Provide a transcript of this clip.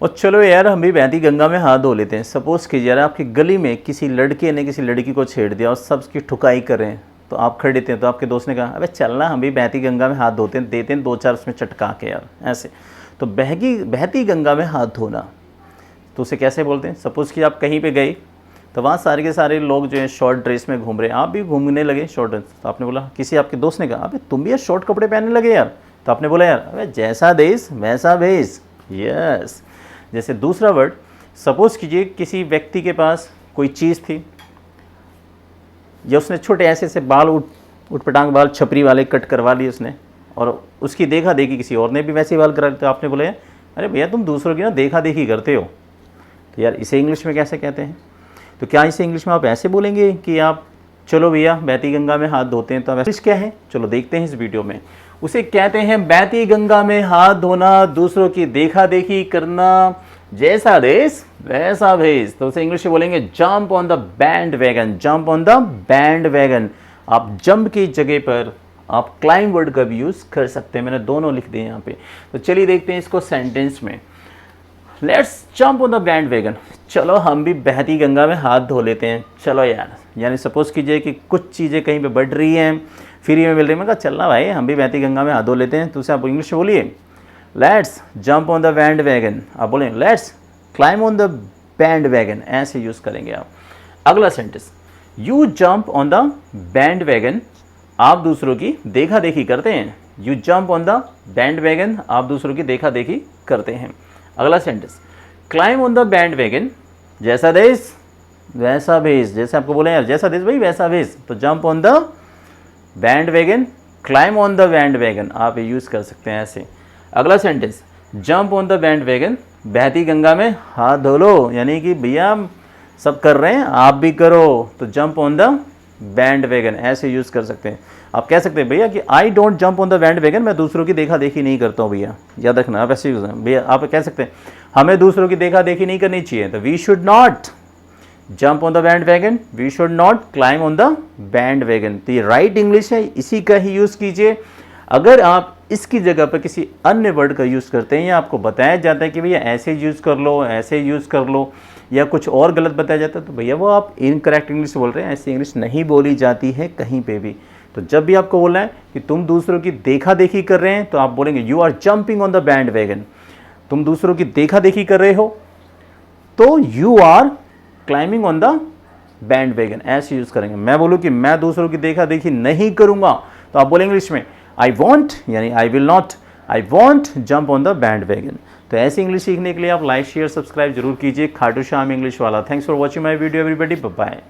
और चलो यार हम भी बहती गंगा में हाथ धो लेते हैं। सपोज़ कीजिए यार आपकी गली में किसी लड़के ने किसी लड़की को छेड़ दिया और सब उसकी ठुकाई कर रहे हैं, तो आप खड़े थे तो आपके दोस्त ने कहा अबे चलना हम भी बहती गंगा में हाथ धोते हैं, देते हैं दो चार उसमें चटका के यार ऐसे। तो बहती गंगा में हाथ धोना तो उसे कैसे बोलते हैं। सपोज़ कि आप कहीं पर गए तो वहाँ सारे के सारे लोग जो हैं शॉर्ट ड्रेस में घूम रहे हैं, आप भी घूमने लगे शॉर्ट ड्रेस। तो आपने बोला, किसी आपके दोस्त ने कहा अबे तुम भी यार शॉर्ट कपड़े पहनने लगे यार। तो आपने बोला यार अबे जैसा देश वैसा भेष। यस। जैसे दूसरा वर्ड, सपोज़ कीजिए किसी व्यक्ति के पास कोई चीज़ थी या उसने छोटे ऐसे से बाल उठपटांग बाल छपरी वाले कट करवा लिए उसने, और उसकी देखा देखी किसी और ने भी वैसे बाल करा लिए। तो आपने बोला अरे भैया तुम दूसरों की ना देखा देखी करते हो। तो यार इसे इंग्लिश में कैसे कहते हैं। तो क्या इसे इंग्लिश में आप ऐसे बोलेंगे कि आप चलो भैया बहती गंगा में हाथ धोते हैं, तो अब इंग्लिश क्या है चलो देखते हैं इस वीडियो में। उसे कहते हैं बहती गंगा में हाथ धोना, दूसरों की देखा देखी करना, जैसा देश वैसा भेष। तो उसे इंग्लिश में बोलेंगे jump on the band wagon. Jump on the band wagon. आप जंप की जगह पर आप क्लाइम वर्ड का भी यूज़ कर सकते हैं। मैंने दोनों लिख दिए यहाँ पे। तो चलिए देखते हैं इसको सेंटेंस में। Let's jump on the band wagon. चलो हम भी बहती गंगा में हाथ धो लेते हैं। चलो यार, यानी सपोज़ कीजिए कि कुछ चीज़ें कहीं पे बढ़ रही हैं, फ्री में मिल रही है, मैं कहा चलना भाई हम भी बहती गंगा में हाथ धो लेते हैं। तो उसे आप इंग्लिश में बोलिए let's jump on the band wagon. आप बोलें let's climb on the bandwagon, ऐसे यूज़ करेंगे आप। अगला sentence, you jump on the band wagon. आप दूसरों की देखा देखी करते हैं। You jump on the band wagon, आप दूसरों की देखा देखी करते हैं। अगला sentence, climb on the band wagon. जैसा देश वैसा भेष। जैसे आपको बोले यार जैसा देश भाई वैसा भेष, तो jump on the band wagon, climb on the band wagon, आप ये यूज़ कर सकते हैं ऐसे। अगला sentence, jump on the band wagon. बहती गंगा में हाथ धो लो, यानी कि भैया सब कर रहे हैं आप भी करो, तो jump on the bandwagon ऐसे यूज़ कर सकते हैं। आप कह सकते हैं भैया कि I don't jump on the band wagon, मैं दूसरों की देखा देखी नहीं करता हूँ भैया, याद रखना आप ऐसे यूज़ है भैया। आप कह सकते हैं हमें दूसरों की देखा देखी नहीं करनी चाहिए, तो we should not jump on the bandwagon, we should not climb on the bandwagon. तो ये राइट इंग्लिश है, इसी का ही यूज़ कीजिए। अगर आप इसकी जगह पर किसी अन्य वर्ड का यूज़ करते हैं या आपको बताया जाता है कि भैया ऐसे यूज़ कर लो, ऐसे यूज़ कर लो, या कुछ और गलत बताया जाता है, तो भैया वो आप इनकरेक्ट इंग्लिश बोल रहे हैं। ऐसी इंग्लिश नहीं बोली जाती है कहीं पे भी। तो जब भी आपको बोलना है कि तुम दूसरों की देखा देखी कर रहे हैं, तो आप बोलेंगे you are jumping on the bandwagon. तुम दूसरों की देखा देखी कर रहे हो तो you are climbing on the bandwagon, ऐसे यूज़ करेंगे। मैं बोलूँ कि मैं दूसरों की देखा देखी नहीं करूँगा, तो आप बोलेंगे इंग्लिश में आई वॉन्ट, यानी I will not, I want jump on the bandwagon. तो ऐसी इंग्लिश सीखने के लिए आप लाइक शेयर सब्सक्राइब जरूर कीजिए। खाटू श्याम इंग्लिश वाला। Thanks for watching my video everybody, bye bye.